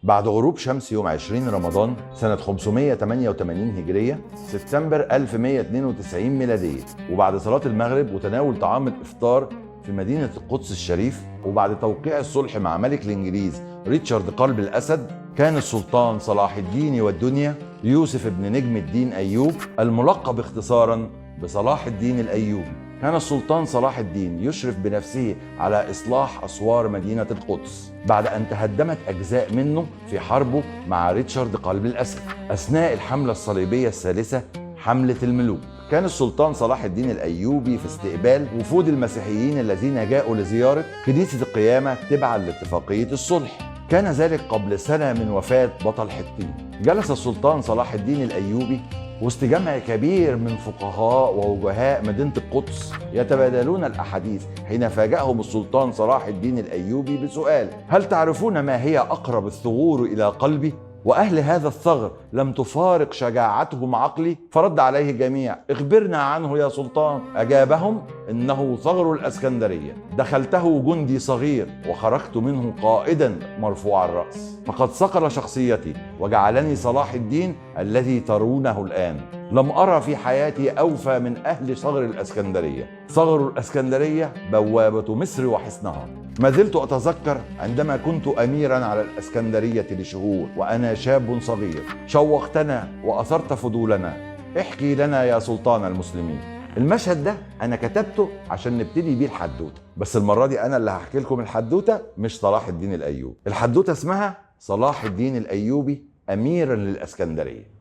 بعد غروب شمس يوم 20 رمضان سنة 588 هجرية، سبتمبر 1192 ميلادية، وبعد صلاة المغرب وتناول طعام الإفطار في مدينة القدس الشريف، وبعد توقيع الصلح مع ملك الإنجليز ريتشارد قلب الأسد، كان السلطان صلاح الدين والدنيا يوسف بن نجم الدين أيوب، الملقب اختصارا بصلاح الدين الأيوبي، كان السلطان صلاح الدين يشرف بنفسه على إصلاح أسوار مدينة القدس بعد أن تهدمت أجزاء منه في حربه مع ريتشارد قلب الأسد أثناء الحملة الصليبية الثالثة، حملة الملوك. كان السلطان صلاح الدين الأيوبي في استقبال وفود المسيحيين الذين جاءوا لزيارة كنيسة القيامة تبعا لاتفاقية الصلح. كان ذلك قبل سنة من وفاة بطل حطين. جلس السلطان صلاح الدين الأيوبي وسط جمع كبير من فقهاء ووجهاء مدينة القدس يتبادلون الأحاديث، حين فاجأهم السلطان صلاح الدين الأيوبي بسؤال: هل تعرفون ما هي أقرب الثغور إلى قلبي؟ وأهل هذا الثغر لم تفارق شجاعتهم عقلي؟ فرد عليه الجميع: اخبرنا عنه يا سلطان. أجابهم: إنه ثغر الإسكندرية، دخلته جندي صغير وخرجت منه قائدا مرفوع الرأس، فقد صقل شخصيتي وجعلني صلاح الدين الذي ترونه الآن. لم أرى في حياتي أوفى من أهل ثغر الإسكندرية. ثغر الإسكندرية بوابة مصر وحصنها. ما زلت أتذكر عندما كنت أميرا على الإسكندرية لشهور وأنا شاب صغير، شوقتنا وأثرت فضولنا. احكي لنا يا سلطان المسلمين. المشهد ده أنا كتبته عشان نبتدي بيه الحدوتة، بس المرة دي أنا اللي هحكي لكم الحدوتة مش صلاح الدين الأيوبي. الحدوتة اسمها صلاح الدين الأيوبي أميرا للإسكندرية.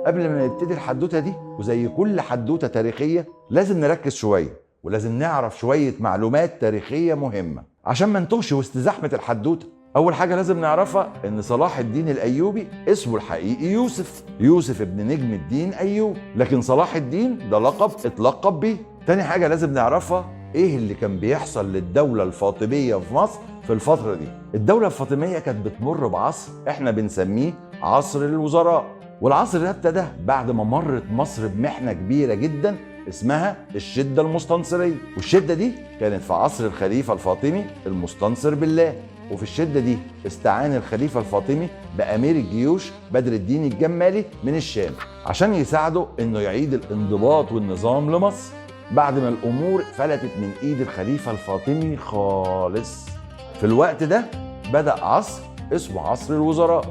قبل ما نبتدي الحدوتة دي، وزي كل حدوتة تاريخية لازم نركز شوية ولازم نعرف شوية معلومات تاريخية مهمة عشان ما نتوهش وسط زحمة الحدوتة. أول حاجة لازم نعرفها إن صلاح الدين الأيوبي اسمه الحقيقي يوسف ابن نجم الدين أيوب، لكن صلاح الدين ده لقب اتلقب بيه. تاني حاجة لازم نعرفها إيه اللي كان بيحصل للدولة الفاطمية في مصر في الفترة دي. الدولة الفاطمية كانت بتمر بعصر إحنا بنسميه عصر الوزراء، والعصر ده ابتدى بعد ما مرت مصر بمحنة كبيرة جدا اسمها الشدة المستنصرية، والشدة دي كانت في عصر الخليفة الفاطمي المستنصر بالله. وفي الشدة دي استعان الخليفة الفاطمي بأمير الجيوش بدر الدين الجمالي من الشام عشان يساعده انه يعيد الانضباط والنظام لمصر بعد ما الامور فلتت من ايد الخليفة الفاطمي خالص. في الوقت ده بدأ عصر اسمه عصر الوزراء،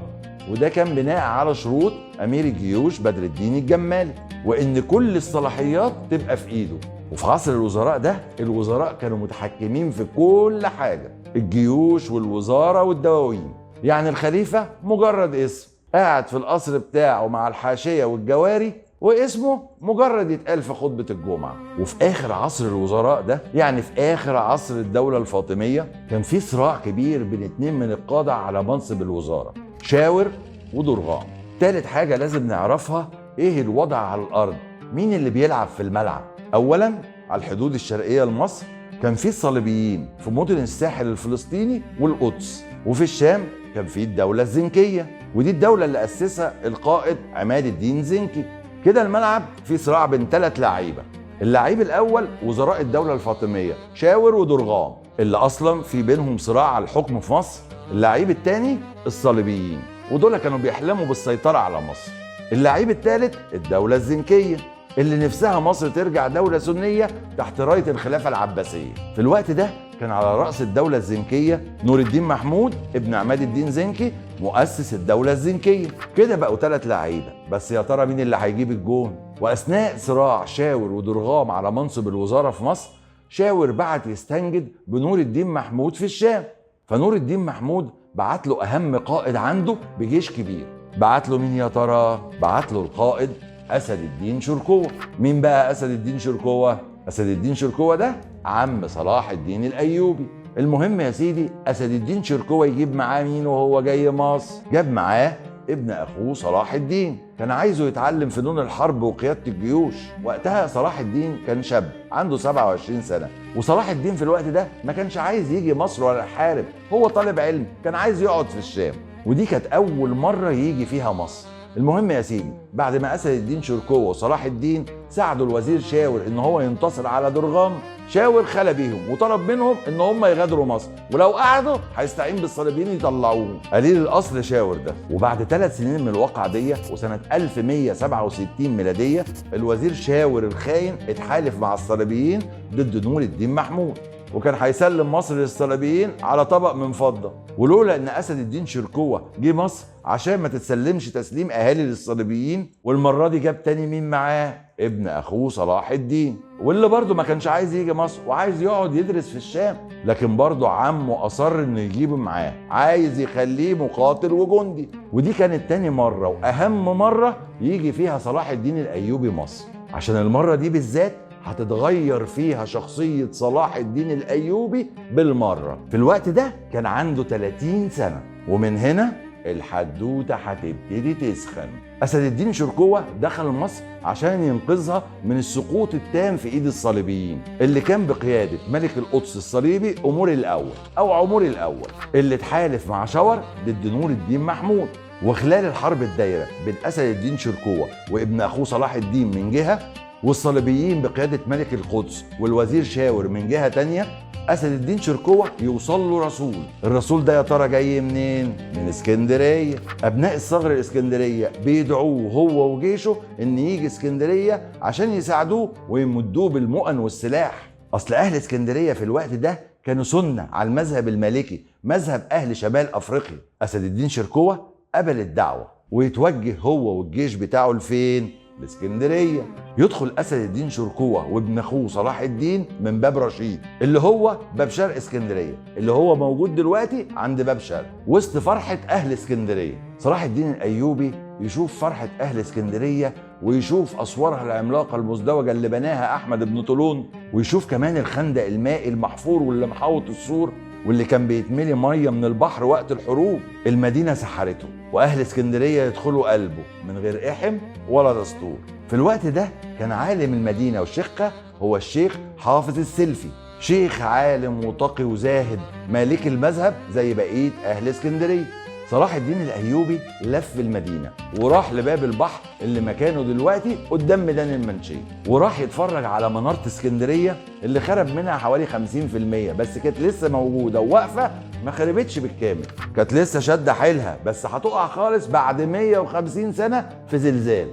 وده كان بناء على شروط أمير الجيوش بدر الدين الجمالي، وإن كل الصلاحيات تبقى في إيده. وفي عصر الوزراء ده الوزراء كانوا متحكمين في كل حاجة، الجيوش والوزارة والدواوين. يعني الخليفة مجرد اسم قاعد في القصر بتاعه مع الحاشية والجواري، واسمه مجرد يتقال في خطبة الجمعة. وفي آخر عصر الوزراء ده، يعني في آخر عصر الدولة الفاطمية، كان في صراع كبير بين اتنين من القادة على منصب الوزارة، شاور ودرغام. تالت حاجة لازم نعرفها ايه الوضع على الأرض، مين اللي بيلعب في الملعب. أولا على الحدود الشرقية لمصر كان في الصليبيين في مدن الساحل الفلسطيني والقدس، وفي الشام كان في الدولة الزنكية، ودي الدولة اللي أسسها القائد عماد الدين زنكي. كده الملعب فيه صراع بين 3 لعيبة. اللعيب الأول وزراء الدولة الفاطمية شاور ودرغام اللي أصلا في بينهم صراع على الحكم في مصر. اللعيب الثاني الصليبيين، ودول كانوا بيحلموا بالسيطرة على مصر. اللعيب الثالث الدولة الزنكية اللي نفسها مصر ترجع دولة سنية تحت راية الخلافة العباسية. في الوقت ده كان على رأس الدولة الزنكية نور الدين محمود ابن عماد الدين زنكي مؤسس الدولة الزنكية. كده بقوا 3 لعيبة، بس يا ترى مين اللي هيجيب الجون؟ وأثناء صراع شاور ودرغام على منصب الوزارة في مصر، شاور بعت يستنجد بنور الدين محمود في الشام، فنور الدين محمود بعت له أهم قائد عنده بجيش كبير. بعت له مين يا ترى؟ بعت له القائد أسد الدين شركوة. مين بقى أسد الدين شركوة؟ أسد الدين شركوة ده عم صلاح الدين الأيوبي. المهم يا سيدي، أسد الدين شركوة يجيب معاه مين وهو جاي مصر؟ جاب معاه ابن أخوه صلاح الدين، كان عايزه يتعلم فنون الحرب وقيادة الجيوش. وقتها صلاح الدين كان شاب عنده 27 سنة، وصلاح الدين في الوقت ده ما كانش عايز يجي مصر ولا يحارب، هو طالب علم كان عايز يقعد في الشام. ودي كانت أول مرة يجي فيها مصر، المهم يا سيدي، بعد ما اسد الدين شركوه وصلاح الدين ساعدوا الوزير شاور ان هو ينتصر على درغام، شاور خلى بيهم وطلب منهم ان هم يغادروا مصر، ولو قعدوا هيستعين بالصليبيين يطلعوهم. قليل الاصل شاور ده. وبعد 3 سنين من الواقعه دي وسنه 1167 ميلاديه، الوزير شاور الخاين اتحالف مع الصليبيين ضد نور الدين محمود، وكان هيسلم مصر للصليبيين على طبق من فضه. ولولا ان اسد الدين شركوه جه مصر عشان ما تتسلمش تسليم اهالي للصليبيين، والمره دي جاب تاني مين معاه؟ ابن اخوه صلاح الدين، واللي برضه ما كانش عايز يجي مصر وعايز يقعد يدرس في الشام، لكن برضه عمه اصر انه يجيبه معاه، عايز يخليه مقاتل وجندي. ودي كانت تاني مره واهم مره يجي فيها صلاح الدين الايوبي مصر، عشان المره دي بالذات هتتغير فيها شخصية صلاح الدين الأيوبي بالمرة. في الوقت ده كان عنده 30 سنة، ومن هنا الحدوتة هتبتدي تسخن. أسد الدين شركوه دخل مصر عشان ينقذها من السقوط التام في إيد الصليبيين، اللي كان بقيادة ملك القدس الصليبي أمور الأول أو عمور الأول، اللي اتحالف مع شاور ضد نور الدين محمود. وخلال الحرب الدايرة بين أسد الدين شركوه وابن أخوه صلاح الدين من جهة، والصليبيين بقيادة ملك القدس والوزير شاور من جهة تانية، أسد الدين شركوه يوصل له رسول. الرسول ده يا ترى جاي منين؟ من اسكندرية. أبناء الثغر الاسكندرية بيدعوه هو وجيشه إن يجي اسكندرية عشان يساعدوه ويمدوه بالمؤن والسلاح. أصل أهل اسكندرية في الوقت ده كانوا سنة على المذهب المالكي، مذهب أهل شمال أفريقيا. أسد الدين شركوه قبل الدعوة ويتوجه هو والجيش بتاعه لفين؟ الاسكندريه. يدخل اسد الدين شركوه وابن اخوه صلاح الدين من باب رشيد، اللي هو باب شرق اسكندريه، اللي هو موجود دلوقتي عند باب شرق، وسط فرحه اهل اسكندريه. صلاح الدين الايوبي يشوف فرحه اهل اسكندريه، ويشوف اسوارها العملاقه المزدوجه اللي بناها احمد بن طولون، ويشوف كمان الخندق المائي المحفور واللي محوط السور، واللي كان بيتملي ميه من البحر وقت الحروب. المدينه سحرته، واهل اسكندريه يدخلوا قلبه من غير احم ولا دستور. في الوقت ده كان عالم المدينه وشيخها هو الشيخ حافظ السلفي، شيخ عالم وتقي وزاهد مالك المذهب زي بقيه اهل اسكندريه. صلاح الدين الايوبي لف المدينه وراح لباب البحر اللي مكانه دلوقتي قدام ميدان المنشيه، وراح يتفرج على مناره اسكندريه اللي خرب منها حوالي 50%، بس كانت لسه موجوده وواقفه، ما خربتش بالكامل، كانت لسه شاده حيلها، بس هتقع خالص بعد 150 سنه في زلزال.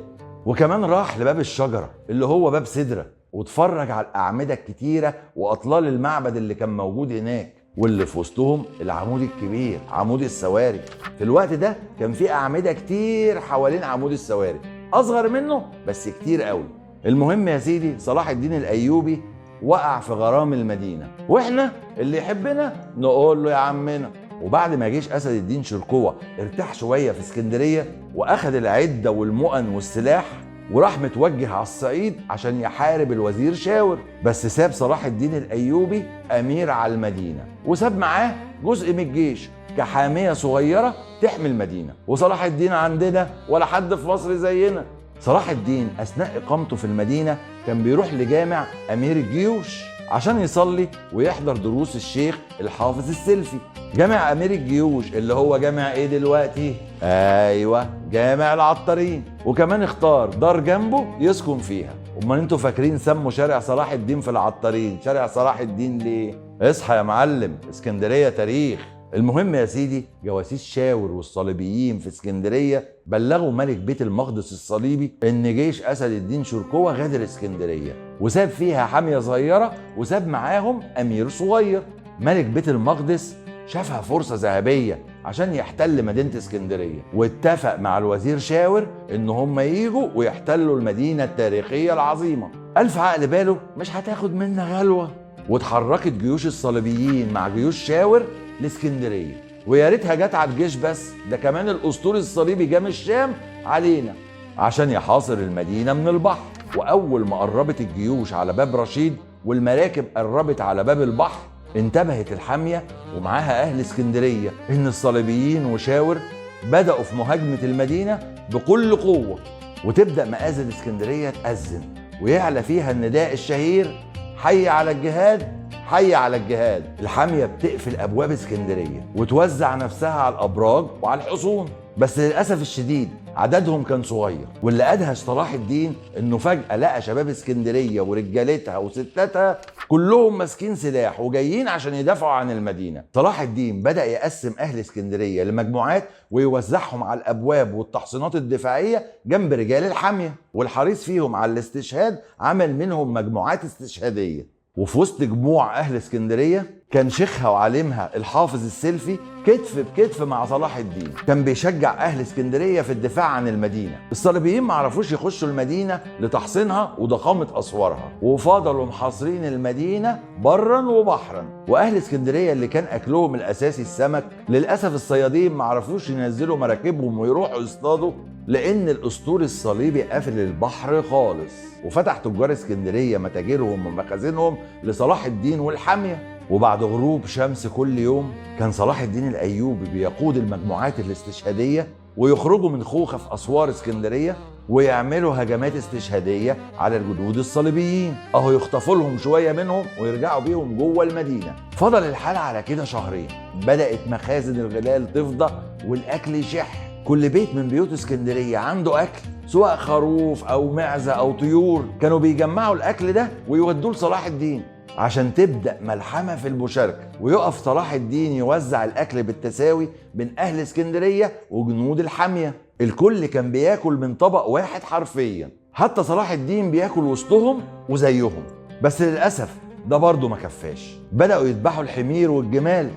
وكمان راح لباب الشجره اللي هو باب سدره، واتفرج على الاعمده الكتيره واطلال المعبد اللي كان موجود هناك، واللي في وسطهم العمود الكبير عمود السواري. في الوقت ده كان في اعمده كتير حوالين عمود السواري، اصغر منه بس كتير قوي. المهم يا سيدي، صلاح الدين الايوبي وقع في غرام المدينه، واحنا اللي يحبنا نقول له يا عمنا. وبعد ما جيش اسد الدين شركوه ارتاح شويه في اسكندريه واخد العده والمؤن والسلاح، وراح متوجه على الصعيد عشان يحارب الوزير شاور، بس ساب صلاح الدين الايوبي امير على المدينه، وساب معاه جزء من الجيش كحاميه صغيره تحمي المدينه. وصلاح الدين عندنا ولا حد في مصر زينا. صلاح الدين اثناء اقامته في المدينه كان بيروح لجامع امير الجيوش عشان يصلي ويحضر دروس الشيخ الحافظ السلفي. جامع امير الجيوش اللي هو جامع ايه دلوقتي؟ ايوه، جامع العطارين. وكمان اختار دار جنبه يسكن فيها. امال انتوا فاكرين سموا شارع صلاح الدين في العطارين شارع صلاح الدين ليه؟ اصحى يا معلم، اسكندريه تاريخ. المهم يا سيدي، جواسيس شاور والصليبيين في اسكندريه بلغوا ملك بيت المقدس الصليبي ان جيش اسد الدين شركوه غادر اسكندريه، وساب فيها حاميه صغيره وساب معاهم امير صغير. ملك بيت المقدس شافها فرصه ذهبيه عشان يحتل مدينه اسكندريه، واتفق مع الوزير شاور ان هم ييجوا ويحتلوا المدينه التاريخيه العظيمه. الف عقل باله مش هتاخد منا غلوه، واتحركت جيوش الصليبيين مع جيوش شاور لاسكندريه. ويا ريتها جت على الجيش بس، ده كمان الاسطول الصليبي جه من الشام علينا عشان يحاصر المدينه من البحر. واول ما قربت الجيوش على باب رشيد والمراكب قربت على باب البحر، انتبهت الحاميه ومعاها اهل اسكندريه ان الصليبيين وشاور بداوا في مهاجمه المدينه بكل قوه، وتبدا مآذن اسكندريه تأذن ويعلى فيها النداء الشهير: حي على الجهاد، حي على الجهاد. الحاميه بتقفل ابواب اسكندريه وتوزع نفسها على الابراج وعلى الحصون. بس للأسف الشديد عددهم كان صغير، واللي أدهش صلاح الدين إنه فجأة لقى شباب اسكندرية ورجالتها وستاتها كلهم ماسكين سلاح وجايين عشان يدافعوا عن المدينة. صلاح الدين بدأ يقسم أهل اسكندرية لمجموعات ويوزعهم على الأبواب والتحصينات الدفاعية جنب رجال الحامية، والحريص فيهم على الاستشهاد عمل منهم مجموعات استشهادية. وفي وسط جموع أهل اسكندرية كان شيخها وعالمها الحافظ السلفي كتف بكتف مع صلاح الدين، كان بيشجع أهل اسكندرية في الدفاع عن المدينة. الصليبيين ما عرفوش يخشوا المدينة لتحصينها وضخامة أسوارها، وفضلوا محاصرين المدينة برا وبحرا. وأهل اسكندرية اللي كان أكلهم الأساسي السمك، للأسف الصيادين ما عرفوش ينزلوا مراكبهم ويروحوا يصطادوا لأن الأسطول الصليبي قافل البحر خالص، وفتح تجار اسكندرية متاجرهم ومخازنهم لصلاح الدين والحامية. وبعد غروب شمس كل يوم كان صلاح الدين الأيوبي بيقود المجموعات الاستشهادية ويخرجوا من خوخة في أسوار اسكندرية ويعملوا هجمات استشهادية على الجنود الصليبيين، أهو يخطفوا لهم شوية منهم ويرجعوا بيهم جوه المدينة. فضل الحال على كده شهرين، بدأت مخازن الغلال تفضى والأكل يشح. كل بيت من بيوت اسكندرية عنده أكل، سواء خروف أو معزة أو طيور، كانوا بيجمعوا الأكل ده ويودوه لصلاح الدين عشان تبدأ ملحمة في المشاركة، ويقف صلاح الدين يوزع الأكل بالتساوي بين أهل اسكندرية وجنود الحامية. الكل كان بياكل من طبق واحد حرفيا، حتى صلاح الدين بياكل وسطهم وزيهم. بس للأسف ده برضه ما كفاش، بدأوا يذبحوا الحمير والجمال،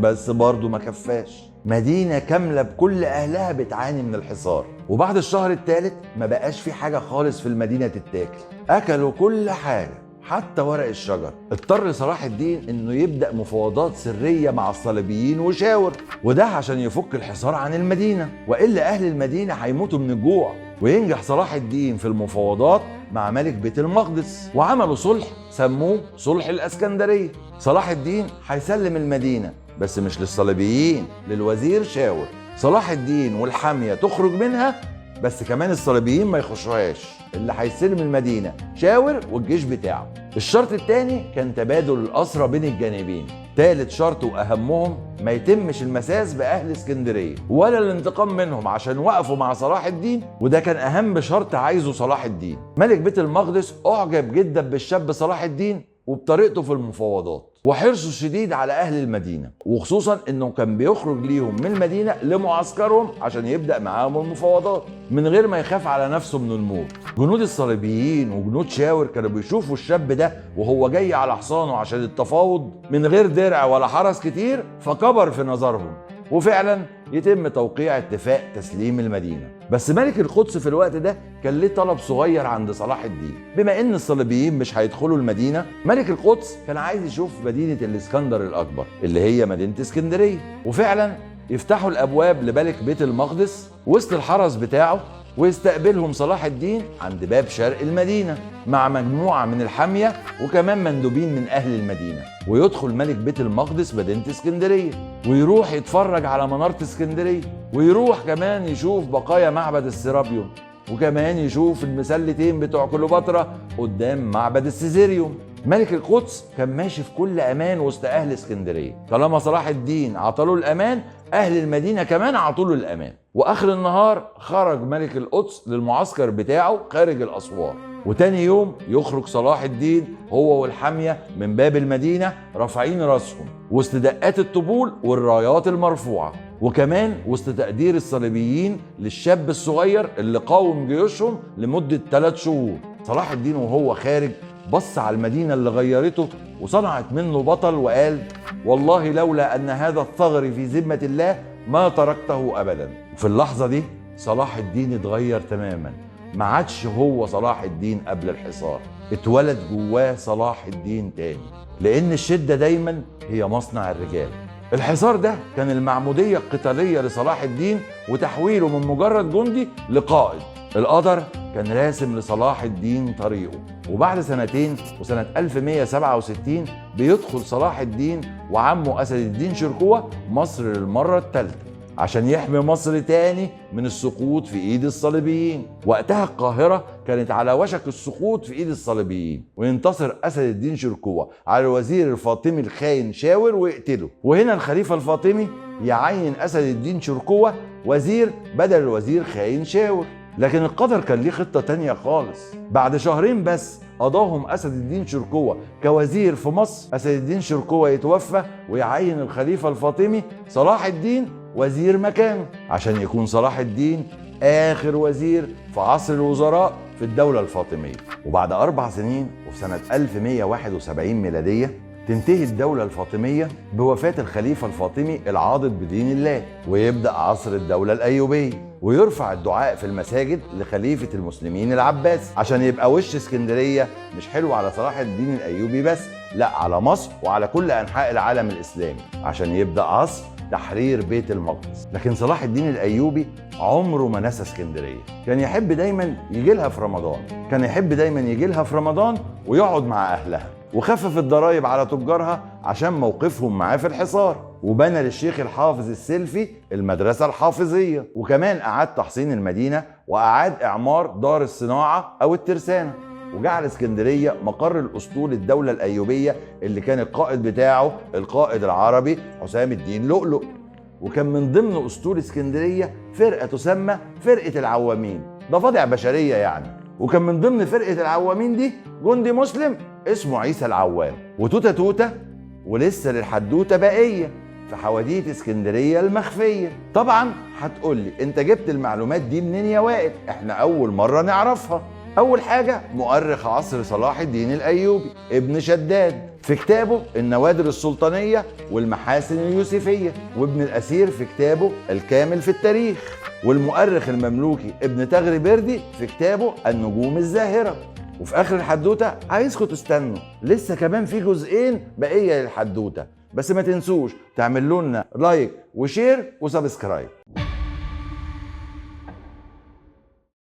بس برضه ما كفاش. مدينة كاملة بكل أهلها بتعاني من الحصار، وبعد الشهر الثالث ما بقاش في حاجة خالص في المدينة تتاكل، أكلوا كل حاجة حتى ورق الشجر. اضطر صلاح الدين انه يبدأ مفاوضات سرية مع الصليبيين وشاور، وده عشان يفك الحصار عن المدينة، وإلا أهل المدينة هيموتوا من الجوع. وينجح صلاح الدين في المفاوضات مع ملك بيت المقدس، وعملوا صلح سموه صلح الاسكندرية. صلاح الدين هيسلم المدينة بس مش للصليبيين، للوزير شاور. صلاح الدين والحامية تخرج منها بس كمان الصليبيين ما يخشوهاش. اللي هيستلم المدينة شاور والجيش بتاعه. الشرط الثاني كان تبادل الأسرى بين الجانبين. ثالث شرط وأهمهم ما يتمش المساس بأهل اسكندرية ولا الانتقام منهم عشان وقفوا مع صلاح الدين، وده كان أهم شرط عايزه صلاح الدين. ملك بيت المقدس أعجب جدا بالشاب صلاح الدين وبطريقته في المفاوضات وحرصه الشديد على أهل المدينة، وخصوصا أنه كان بيخرج ليهم من المدينة لمعسكرهم عشان يبدأ معاهم المفاوضات من غير ما يخاف على نفسه من الموت. جنود الصليبيين وجنود شاور كانوا بيشوفوا الشاب ده وهو جاي على حصانه عشان التفاوض من غير درع ولا حرس كتير، فكبر في نظرهم، وفعلا يتم توقيع اتفاق تسليم المدينة. بس ملك القدس في الوقت ده كان ليه طلب صغير عند صلاح الدين. بما ان الصليبيين مش هيدخلوا المدينة، ملك القدس كان عايز يشوف مدينة الاسكندر الاكبر اللي هي مدينة اسكندرية، وفعلا يفتحوا الابواب لملك بيت المقدس وسط الحرس بتاعه ويستقبلهم صلاح الدين عند باب شرق المدينة مع مجموعة من الحامية وكمان مندوبين من أهل المدينة. ويدخل ملك بيت المقدس مدينة اسكندرية ويروح يتفرج على منارة اسكندرية، ويروح كمان يشوف بقايا معبد السرابيوم، وكمان يشوف المسلتين بتوع كليوباترا قدام معبد السيزيريوم. ملك القدس كان ماشي في كل امان وسط اهل اسكندريه، طالما صلاح الدين عطاله الامان اهل المدينه كمان عطوله الامان. واخر النهار خرج ملك القدس للمعسكر بتاعه خارج الاسوار، وتاني يوم يخرج صلاح الدين هو والحاميه من باب المدينه رافعين راسهم وسط دقات الطبول والرايات المرفوعه، وكمان وسط تقدير الصليبيين للشاب الصغير اللي قاوم جيوشهم لمده 3 شهور. صلاح الدين وهو خارج بص على المدينة اللي غيرته وصنعت منه بطل وقال: والله لولا أن هذا الثغر في ذمة الله ما تركته أبدا. في اللحظة دي صلاح الدين اتغير تماما، ما عادش هو صلاح الدين قبل الحصار، اتولد جواه صلاح الدين تاني، لأن الشدة دايما هي مصنع الرجال. الحصار ده كان المعمودية القتالية لصلاح الدين وتحويله من مجرد جندي لقائد. القدر كان راسم لصلاح الدين طريقه، وبعد 2 سنين وسنة 1167 بيدخل صلاح الدين وعمه أسد الدين شركوة مصر للمرة الثالثة. عشان يحمي مصر تاني من السقوط في ايد الصليبيين. وقتها القاهرة كانت على وشك السقوط في ايد الصليبيين، وينتصر اسد الدين شركوة على الوزير الفاطمي الخاين شاور ويقتله. وهنا الخليفة الفاطمي يعين اسد الدين شركوة وزير بدل الوزير خاين شاور. لكن القدر كان ليه خطة تانية خالص. بعد شهرين بس قضاهم أسد الدين شركوة كوزير في مصر، أسد الدين شركوة يتوفى ويعين الخليفة الفاطمي صلاح الدين وزير مكانه، عشان يكون صلاح الدين آخر وزير في عصر الوزراء في الدولة الفاطمية. وبعد 4 سنين وفي سنة 1171 ميلادية تنتهي الدولة الفاطمية بوفاة الخليفة الفاطمي العاضد بدين الله، ويبدأ عصر الدولة الأيوبية، ويرفع الدعاء في المساجد لخليفة المسلمين العباسي عشان يبقى وش اسكندرية مش حلو على صلاح الدين الأيوبي بس، لا على مصر وعلى كل أنحاء العالم الإسلامي، عشان يبدأ عصر تحرير بيت المقدس. لكن صلاح الدين الأيوبي عمره ما نسى اسكندرية، كان يحب دايما يجي لها في رمضان، ويقعد مع أهلها، وخفف الضرائب على تجارها عشان موقفهم معاه في الحصار، وبنى للشيخ الحافظ السلفي المدرسة الحافظية، وكمان أعاد تحصين المدينة وأعاد إعمار دار الصناعة أو الترسانة، وجعل اسكندرية مقر الأسطول الدولة الأيوبية اللي كان القائد بتاعه القائد العربي حسام الدين لؤلؤ. وكان من ضمن أسطول اسكندرية فرقة تسمى فرقة العوامين، ضفادع بشرية يعني، وكان من ضمن فرقة العوامين دي جندي مسلم اسمه عيسى العوام. وتوتة توتة ولسه للحدوتة بقية في حواديت اسكندرية المخفية. طبعا هتقولي انت جبت المعلومات دي منين يا وائل؟ احنا اول مرة نعرفها. اول حاجة مؤرخ عصر صلاح الدين الايوبي ابن شداد في كتابه النوادر السلطانية والمحاسن اليوسفية، وابن الأثير في كتابه الكامل في التاريخ، والمؤرخ المملوكي ابن تغري بردي في كتابه النجوم الزاهرة. وفي آخر الحدوتة عايزكم تستنوا، لسه كمان في جزئين بقية للحدوتة، بس ما تنسوش تعملوا لنا لايك وشير وسبسكرايب.